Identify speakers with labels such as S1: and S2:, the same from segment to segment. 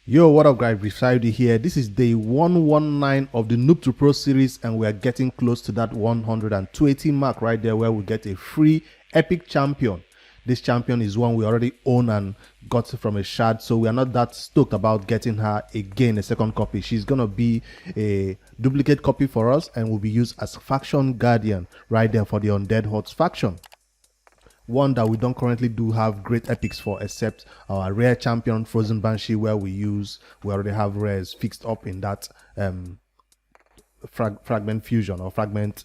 S1: Yo, what up guys, Rifsaidi here. This is day 119 of the Noob To Pro series, and we are getting close to that 120 mark right there where we get a free epic champion. This champion is one we already own and got from a shard, so we are not that stoked about getting her again, a second copy. She's gonna be a duplicate copy for us and will be used as faction guardian right there for the Undead Hordes faction. One that we don't currently do have great epics for, except our rare champion Frozen Banshee, where we already have rares fixed up in that fragment fusion or fragment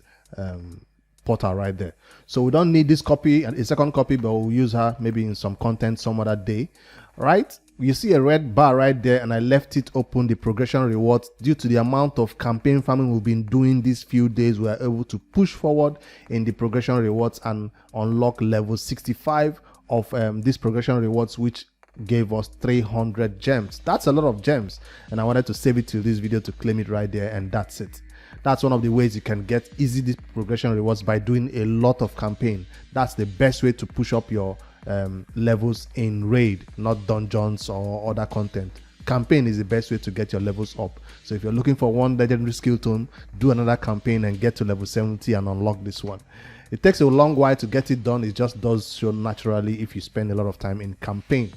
S1: portal right there. So we don't need this copy and a second copy, but we'll use her maybe in some content some other day. Right, you see a red bar right there, and I left it open, the progression rewards. Due to the amount of campaign farming we've been doing these few days, we are able to push forward in the progression rewards and unlock level 65 of these progression rewards, which gave us 300 gems. That's a lot of gems, and I wanted to save it to this video to claim it right there, and that's it. That's one of the ways you can get easy these progression rewards, by doing a lot of campaign. That's the best way to push up your levels in raid, not dungeons or other content. Campaign is the best way to get your levels up. So if you're looking for one legendary skill tome, do another campaign and get to level 70 and unlock this one. It takes a long while to get it done. It just does so naturally if you spend a lot of time in campaign.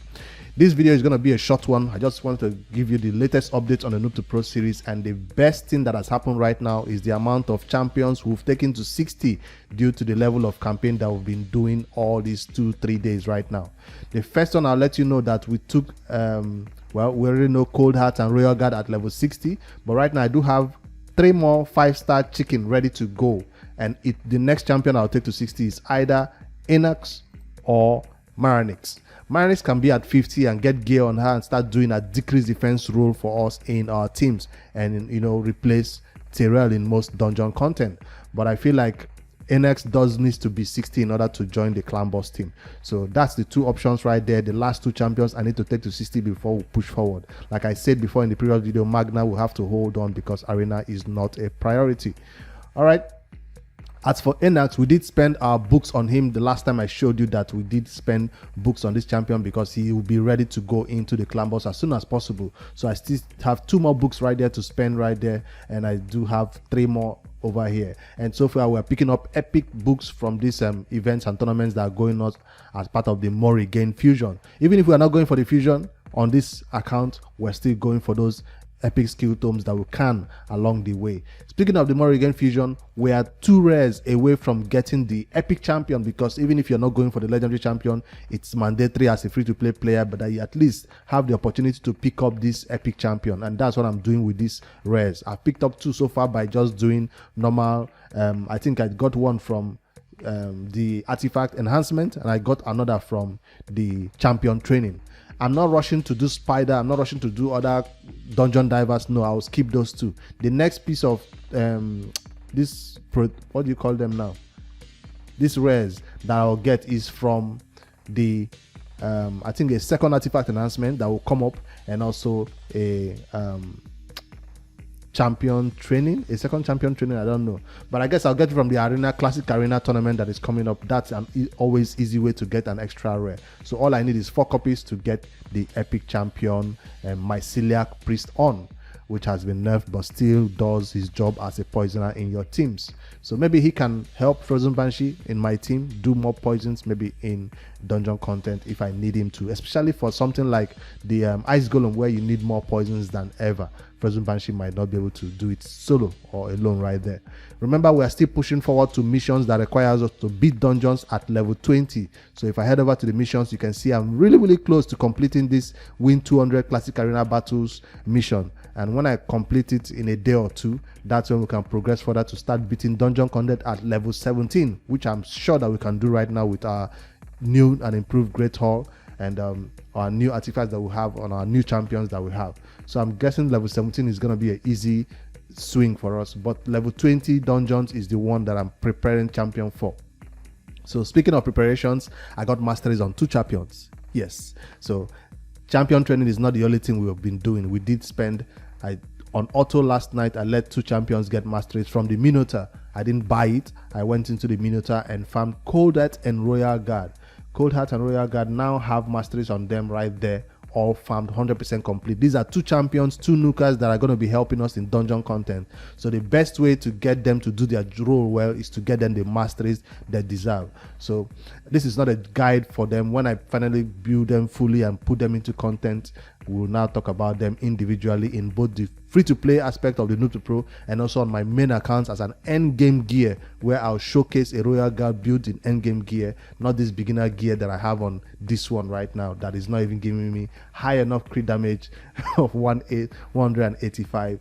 S1: This video is going to be a short one. I just want to give you the latest updates on the Noob To Pro series, and the best thing that has happened right now is the amount of champions we've taken to 60 due to the level of campaign that we've been doing all these 2-3 days right now. The first one, I'll let you know that we took well, we already know Cold Heart and Royal Guard at level 60, but right now I do have 3 more 5-star chicken ready to go, and the next champion I'll take to 60 is either Enox or Maranix. Maranix can be at 50 and get gear on her and start doing a decreased defense role for us in our teams, and replace Tyrell in most dungeon content. But I feel like NX does needs to be 60 in order to join the clan boss team. So that's the 2 options right there. The last 2 champions I need to take to 60 before we push forward. Like I said before in the previous video, Magna will have to hold on because arena is not a priority. All right. As for Enax, we did spend our books on him. The last time I showed you that we did spend books on this champion because he will be ready to go into the clan boss as soon as possible. So I still have 2 more books right there to spend right there, and I do have 3 more over here. And so far we're picking up epic books from these events and tournaments that are going on as part of the more regain fusion. Even if we are not going for the fusion on this account, we're still going for those epic skill tomes that we can along the way. Speaking of the more regain fusion, we are 2 rares away from getting the epic champion, because even if you're not going for the legendary champion, it's mandatory as a free-to-play player, but you at least have the opportunity to pick up this epic champion, and that's what I'm doing with these rares. I've picked up 2 so far by just doing normal. I think I got one from the artifact enhancement, and I got another from the champion training. I'm not rushing to do spider, I'm not rushing to do other dungeon divers. No, I'll skip those 2. The next piece of what do you call them now, these rares that I'll get is from the I think a second artifact enhancement that will come up, and also a champion training, a second champion training, I don't know, but I guess I'll get it from the arena, classic arena tournament that is coming up. That's an always easy way to get an extra rare. So all I need is 4 copies to get the epic champion Myceliac Priest on, which has been nerfed but still does his job as a poisoner in your teams. So maybe he can help Frozen Banshee in my team do more poisons, maybe in dungeon content if I need him to, especially for something like the Ice Golem, where you need more poisons than ever. Frozen Banshee might not be able to do it solo or alone right there. Remember, we are still pushing forward to missions that requires us to beat dungeons at level 20. So if I head over to the missions, you can see I'm really close to completing this win 200 classic arena battles mission. And when I complete it in a day or 2, that's when we can progress further to start beating dungeon content at level 17, which I'm sure that we can do right now with our new and improved Great Hall and our new artifacts that we have on our new champions that we have. So I'm guessing level 17 is going to be an easy swing for us, but level 20 dungeons is the one that I'm preparing champion for. So speaking of preparations, I got masteries on 2 champions. Yes, so champion training is not the only thing we've been doing. We did spend on auto last night. I let 2 champions get masteries from the Minotaur. I didn't buy it. I went into the Minotaur and farmed Cold Heart and Royal Guard. Cold Heart and Royal Guard now have masteries on them right there all farmed 100% complete. These are 2 champions, 2 nukers that are going to be helping us in dungeon content. So the best way to get them to do their role well is to get them the masteries they deserve. So this is not a guide for them. When I finally build them fully and put them into content, we'll now talk about them individually in both the free-to-play aspect of the Noob To Pro and also on my main accounts as an endgame gear, where I'll showcase a Royal Guard built in endgame gear, not this beginner gear that I have on this one right now that is not even giving me high enough crit damage of 185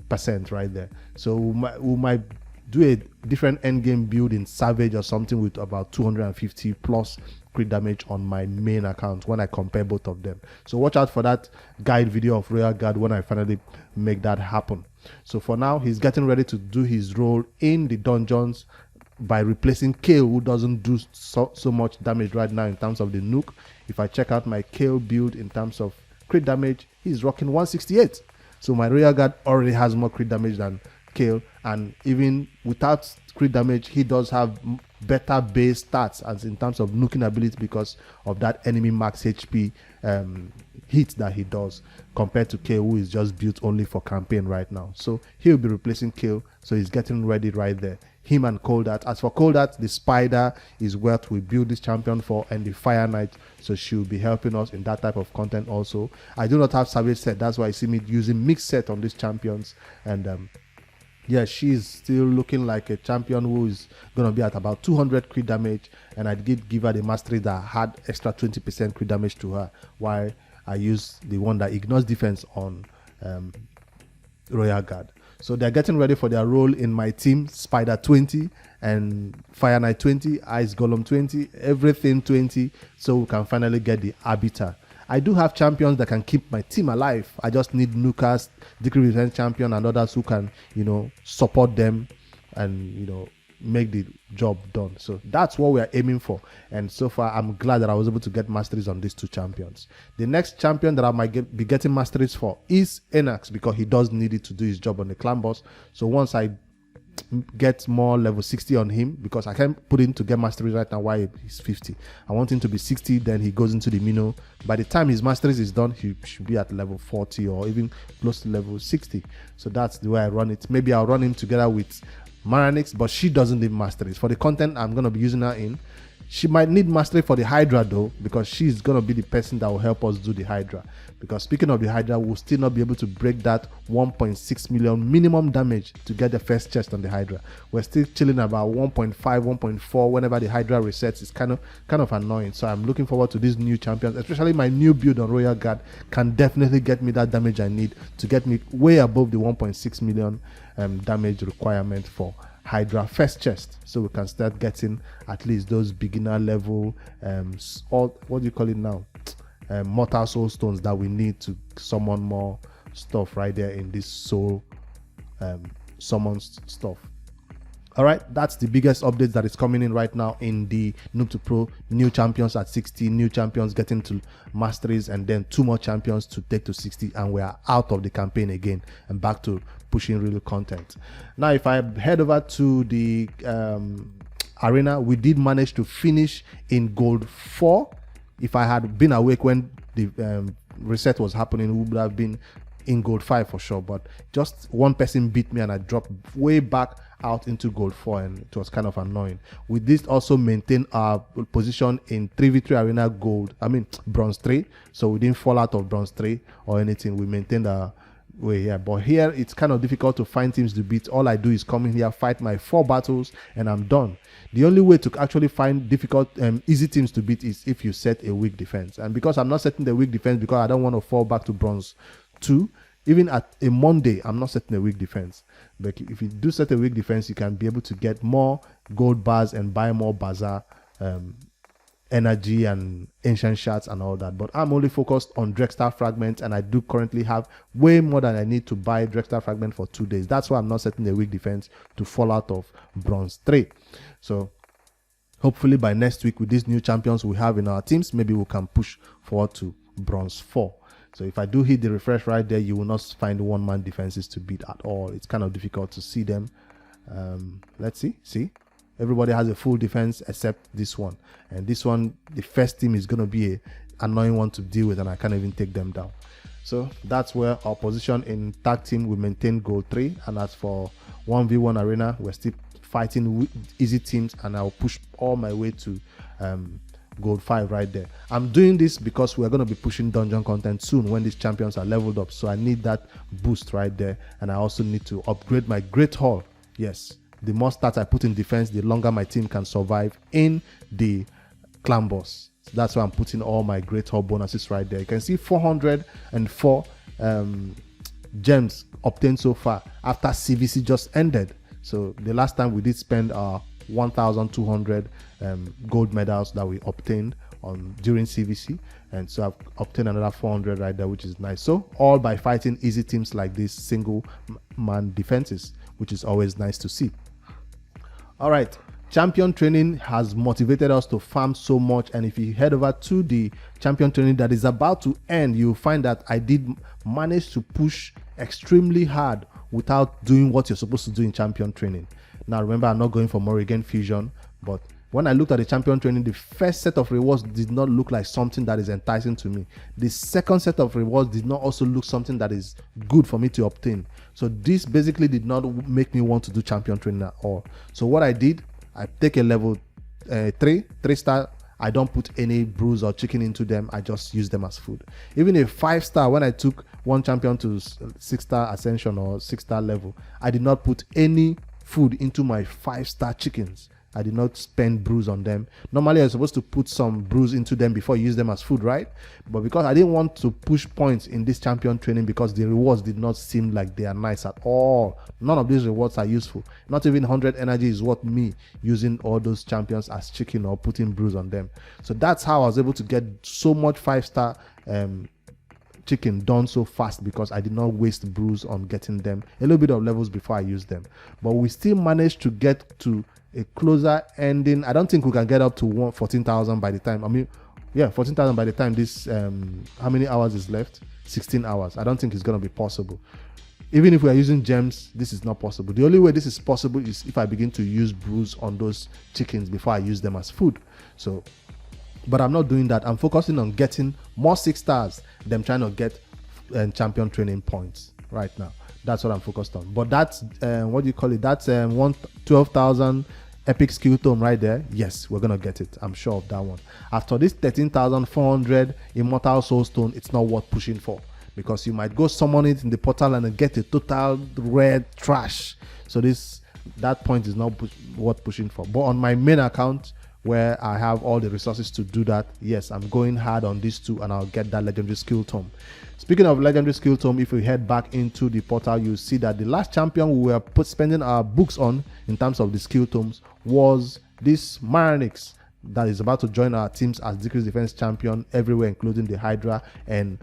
S1: percent right there. So we might do a different endgame build in Savage or something with about 250 plus crit damage on my main account when I compare both of them. So watch out for that guide video of Royal Guard when I finally make that happen. So for now, he's getting ready to do his role in the dungeons by replacing Kale, who doesn't do so much damage right now in terms of the nuke. If I check out my Kale build in terms of crit damage, he's rocking 168. So my Royal Guard already has more crit damage than Kale, and even without crit damage, he does have better base stats as in terms of nuking ability because of that enemy max HP hit that he does compared to Kale, who is just built only for campaign right now. So he'll be replacing Kale, so he's getting ready right there. Him and Coldat. As for Coldat, the Spider is what we build this champion for, and the Fire Knight, so she'll be helping us in that type of content also. I do not have Savage set, that's why I see me using mixed set on these champions, and yeah, she's still looking like a champion who is going to be at about 200 crit damage, and I did give her the mastery that had extra 20% crit damage to her, while I use the one that ignores defense on Royal Guard. So they're getting ready for their role in my team. Spider 20 and Fire Knight 20, Ice Golem 20, everything 20, so we can finally get the arbiter. I do have champions that can keep my team alive. I just need Nukers, Decree Defense champion, and others who can, support them and, make the job done. So that's what we are aiming for. And so far, I'm glad that I was able to get masteries on these 2 champions. The next champion that I might be getting masteries for is Enax, because he does need it to do his job on the clan boss. So once I get more level 60 on him, because I can't put him to get masteries right now while he's 50. I want him to be 60, then he goes into the Mino. By the time his masteries is done, he should be at level 40 or even close to level 60. So that's the way I run it. Maybe I'll run him together with Maranix, but she doesn't need masteries. For the content I'm going to be using her in, she might need mastery for the Hydra though, because she's going to be the person that will help us do the Hydra. Because speaking of the Hydra, we'll still not be able to break that 1.6 million minimum damage to get the first chest on the Hydra. We're still chilling about 1.5, 1.4 whenever the Hydra resets. It's kind of annoying. So I'm looking forward to these new champions, especially my new build on Royal Guard can definitely get me that damage I need to get me way above the 1.6 million damage requirement for Hydra first chest, so we can start getting at least those beginner level what do you call it now, mortal soul stones that we need to summon more stuff right there in this soul summon stuff. All right, that's the biggest update that is coming in right now in the Noob To Pro. New champions at 60, new champions getting to masteries, and then 2 more champions to take to 60, and we are out of the campaign again and back to pushing real content. Now, if I head over to the arena, we did manage to finish in gold 4. If I had been awake when the reset was happening, we would have been in gold 5 for sure, but just one person beat me and I dropped way back out into gold 4, and it was kind of annoying. We did also maintain our position in 3v3 arena bronze 3, so we didn't fall out of bronze 3 or anything. We maintained our way here, but here it's kind of difficult to find teams to beat. All I do is come in here, fight my 4 battles, and I'm done. The only way to actually find easy teams to beat is if you set a weak defense, and because I'm not setting the weak defense because I don't want to fall back to bronze 2, even at a Monday, I'm not setting a weak defense. But if you do set a weak defense, you can be able to get more gold bars and buy more bazaar energy and ancient shards and all that. But I'm only focused on Drexstar fragments, and I do currently have way more than I need to buy Drexstar fragment for 2 days. That's why I'm not setting a weak defense to fall out of bronze 3. So hopefully by next week, with these new champions we have in our teams, maybe we can push forward to bronze 4. So if I do hit the refresh right there, you will not find 1-man defenses to beat at all. It's kind of difficult to see them. Let's see. Everybody has a full defense except this one. And this one, the first team is going to be annoying one to deal with, and I can't even take them down. So that's where our position in tag team, we maintain gold 3. And as for 1v1 arena, we're still fighting easy teams, and I'll push all my way to gold 5 right there. I'm doing this because we're going to be pushing dungeon content soon when these champions are leveled up, so I need that boost right there. And I also need to upgrade my great hall. Yes, the more stats I put in defense, the longer my team can survive in the clan boss. So that's why I'm putting all my great hall bonuses right there. You can see 404 gems obtained so far after CVC just ended. So the last time we did spend our 1,200 gold medals that we obtained during CVC, and so I've obtained another 400 right there, which is nice. So all by fighting easy teams like this single man defenses, which is always nice to see. All right, champion training has motivated us to farm so much, and if you head over to the champion training that is about to end, you'll find that I did manage to push extremely hard without doing what you're supposed to do in champion training. Now remember, I'm not going for Morrigan fusion, but when I looked at the champion training, the first set of rewards did not look like something that is enticing to me. The second set of rewards did not also look something that is good for me to obtain. So this basically did not make me want to do champion training at all. So what I did, I take a level 3 star. I don't put any brews or chicken into them. I just use them as food. Even a 5-star, when I took one champion to 6-star ascension or 6-star level, I did not put any food into my 5-star chickens. I did not spend brews on them. Normally, I'm supposed to put some brews into them before you use them as food, right? But because I didn't want to push points in this champion training, because the rewards did not seem like they are nice at all. None of these rewards are useful. Not even 100 energy is worth me using all those champions as chicken or putting brews on them. So that's how I was able to get so much 5-star chicken done so fast, because I did not waste brews on getting them a little bit of levels before I used them. But we still managed to get to a closer ending. I don't think we can get up to 14,000 by the time, 14,000 by the time this how many hours is left? 16 hours. I don't think it's going to be possible. Even if we are using gems, this is not possible. The only way this is possible is if I begin to use brews on those chickens before I use them as food. So, but I'm not doing that. I'm focusing on getting more 6-stars than trying to get champion training points right now. That's what I'm focused on. But that's what do you call it? That's 12,000 epic skill tome right there. Yes, we're gonna get it. I'm sure of that one. After this 13,400 immortal soul stone, it's not worth pushing for, because you might go summon it in the portal and get a total red trash. So that point is not worth pushing for. But on my main account, where I have all the resources to do that, yes, I'm going hard on these two, and I'll get that legendary skill tome. Speaking of legendary skill tome, if we head back into the portal, you see that the last champion we were spending our books on in terms of the skill tomes was this Maranix that is about to join our teams as decreased defense champion everywhere, including the Hydra and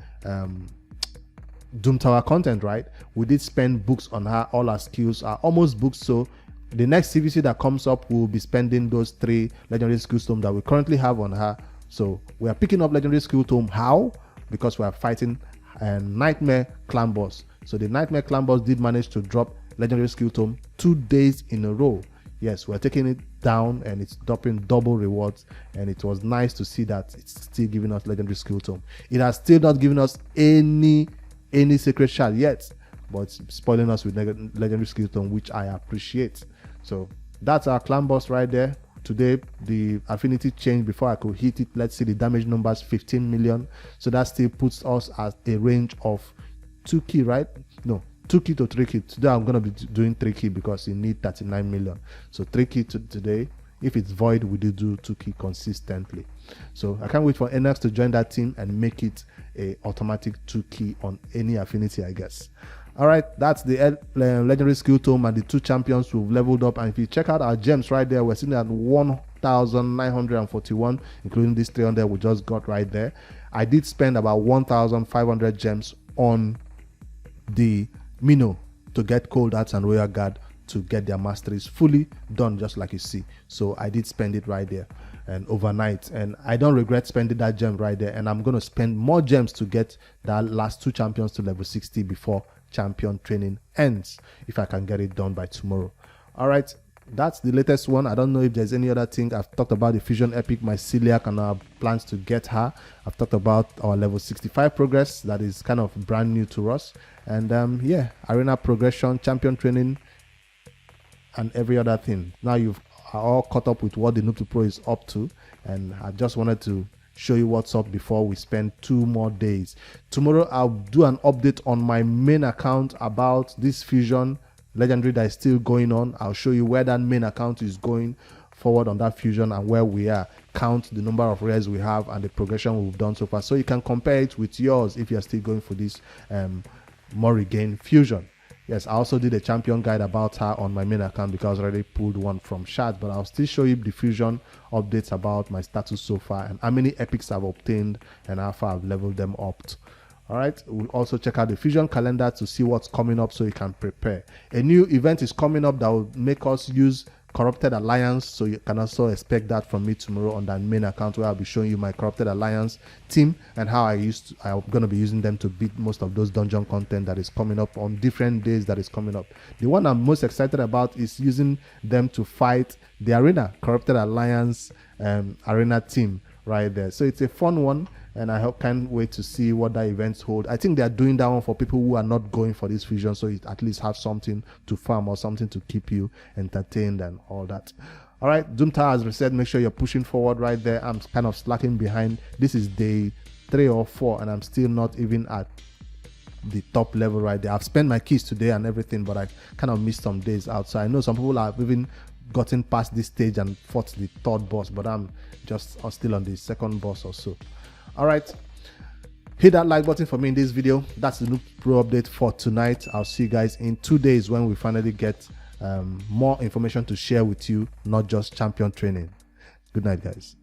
S1: Doom Tower content, right? We did spend books on her. All our skills are almost booked, so the next CVC that comes up, we'll be spending those 3 legendary skill tomes that we currently have on her. So we are picking up legendary skill tome. How? Because we are fighting a Nightmare clan boss. So the Nightmare clan boss did manage to drop legendary skill tome 2 days in a row. Yes, we're taking it down, and it's dropping double rewards, and it was nice to see that it's still giving us legendary skill tome. It has still not given us any secret shard yet, but it's spoiling us with legendary skill tome, which I appreciate. So that's our clan boss right there. Today the affinity changed before I could hit it. Let's see the damage numbers, 15 million. So that still puts us at a range of 2 key, right? No, 2 key to 3 key. Today I'm gonna be doing 3 key because you need 39 million. So 3 key today. If it's void, we do 2 key consistently. So I can't wait for NX to join that team and make it a automatic 2 key on any affinity, I guess. All right, that's the legendary skill tome and the 2 champions who've leveled up. And if you check out our gems right there, we're sitting at 1,941, including this 300 we just got right there. I did spend about 1,500 gems on the Mino to get Cold Hearts and Royal Guard to get their masteries fully done, just like you see. So I did spend it right there and overnight, and I don't regret spending that gem right there. And I'm going to spend more gems to get that last 2 champions to level 60 before champion training ends, if I can get it done by tomorrow. All right, that's the latest one. I don't know if there's any other thing. I've talked about the Fusion Epic, my celiac, and our plans to get her. I've talked about our level 65 progress that is kind of brand new to us, and yeah, arena progression, champion training, and every other thing. Now you've all caught up with what the Noob To Pro is up to, and I just wanted to show you what's up before we spend 2 more days. Tomorrow I'll do an update on my main account about this Fusion Legendary that is still going on. I'll show you where that main account is going forward on that Fusion and where we are, count the number of rares we have and the progression we've done so far, so you can compare it with yours if you're still going for this more regain Fusion. Yes, I also did a champion guide about her on my main account because I already pulled one from chat, but I'll still show you the Fusion updates about my status so far and how many epics I've obtained and how far I've leveled them up to. All right, we'll also check out the Fusion calendar to see what's coming up so you can prepare. A new event is coming up that will make us use Corrupted Alliance, so you can also expect that from me tomorrow on that main account, where I'll be showing you my Corrupted Alliance team and how I'm going to be using them to beat most of those dungeon content that is coming up on different days that is coming up. The one I'm most excited about is using them to fight the arena, Corrupted Alliance arena team right there. So it's a fun one, and I can't wait to see what that events hold. I think they are doing that one for people who are not going for this Fusion, so you at least have something to farm or something to keep you entertained and all that. All right, Doom Tower, as we said, make sure you're pushing forward right there. I'm kind of slacking behind. This is day 3 or 4, and I'm still not even at the top level right there. I've spent my keys today and everything, but I kind of missed some days out. So I know some people have even gotten past this stage and fought the 3rd boss, but I'm still on the 2nd boss or so. All right, hit that like button for me in this video. That's the Noob Pro update for tonight. I'll see you guys in 2 days when we finally get more information to share with you, not just champion training. Good night, guys.